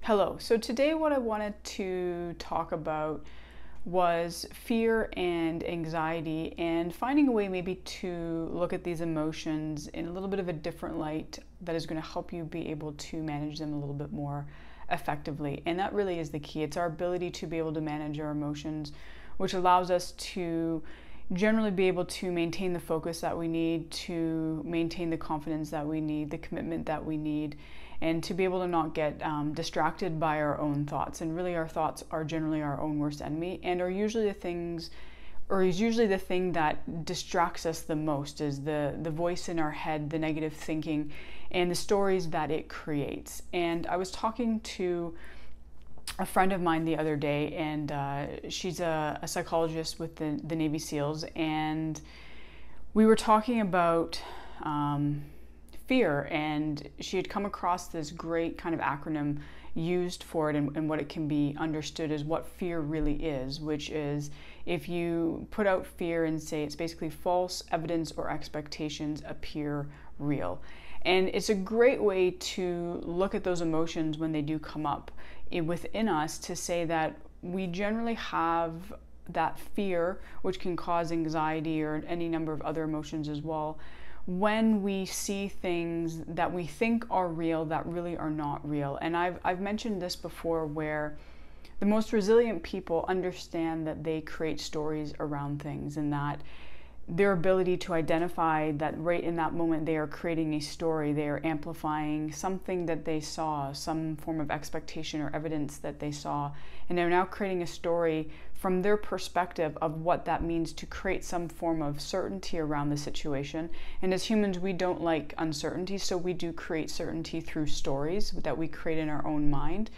Hello. So today what I wanted to talk about was fear and anxiety and finding a way maybe to look at these emotions in a little bit of a different light that is going to help you be able to manage them a little bit more effectively. And that really is the key. It's our ability to be able to manage our emotions, which allows us to generally be able to maintain the focus that we need, to maintain the confidence that we need, the commitment that we need, and to be able to not get distracted by our own thoughts. And really our thoughts are generally our own worst enemy and are usually the thing that distracts us the most, is the voice in our head, the negative thinking, and the stories that it creates. And I was talking to a friend of mine the other day, and she's a psychologist with the Navy SEALs, and we were talking about fear, and she had come across this great kind of acronym used for it, and what it can be understood as what fear really is, which is, if you put out fear and say it's basically false evidence or expectations appear real. And it's a great way to look at those emotions when they do come up within us, to say that we generally have that fear, which can cause anxiety or any number of other emotions as well, when we see things that we think are real that really are not real. And I've mentioned this before, where the most resilient people understand that they create stories around things, and that their ability to identify that right in that moment they are creating a story, they are amplifying something that they saw, some form of expectation or evidence that they saw, and they're now creating a story from their perspective of what that means to create some form of certainty around the situation. And as humans, we don't like uncertainty, so we do create certainty through stories that we create in our own mind.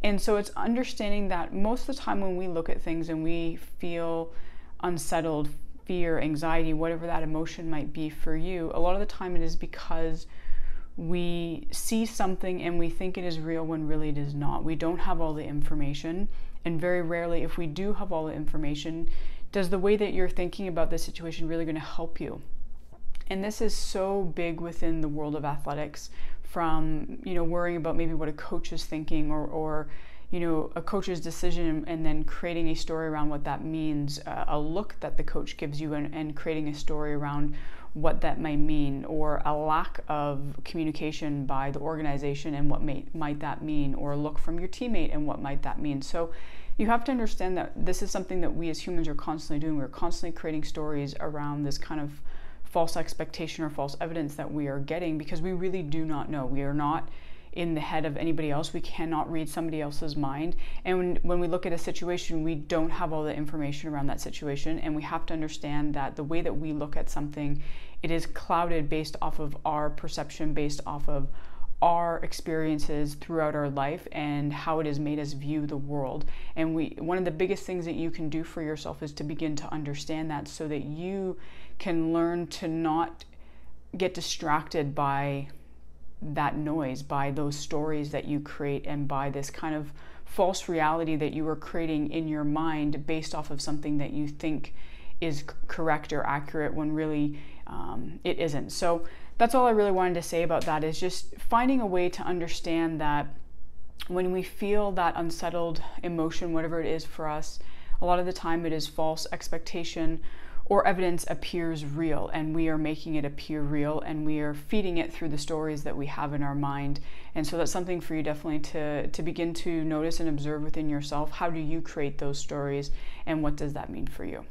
And so it's understanding that most of the time when we look at things and we feel unsettled, fear, anxiety, whatever that emotion might be for you, a lot of the time it is because we see something and we think it is real when really it is not. We don't have all the information, and very rarely, if we do have all the information, does the way that you're thinking about the situation really going to help you. And this is so big within the world of athletics, from worrying about maybe what a coach is thinking, or a coach's decision, and then creating a story around what that means, a look that the coach gives you, and creating a story around what that might mean, or a lack of communication by the organization and what might that mean, or a look from your teammate and what might that mean. So you have to understand that this is something that we as humans are constantly doing. We're constantly creating stories around this kind of false expectation or false evidence that we are getting, because we really do not know. We are not in the head of anybody else. We cannot read somebody else's mind. And when we look at a situation, we don't have all the information around that situation. And we have to understand that the way that we look at something, it is clouded based off of our perception, based off of our experiences throughout our life, and how it has made us view the world. And one of the biggest things that you can do for yourself is to begin to understand that, so that you can learn to not get distracted by that noise, by those stories that you create, and by this kind of false reality that you are creating in your mind based off of something that you think is correct or accurate, when really it isn't. So that's all I really wanted to say about that, is just finding a way to understand that when we feel that unsettled emotion, whatever it is for us, a lot of the time it is false expectation or evidence appears real, and we are making it appear real, and we are feeding it through the stories that we have in our mind. And so that's something for you definitely to begin to notice and observe within yourself. How do you create those stories, and what does that mean for you?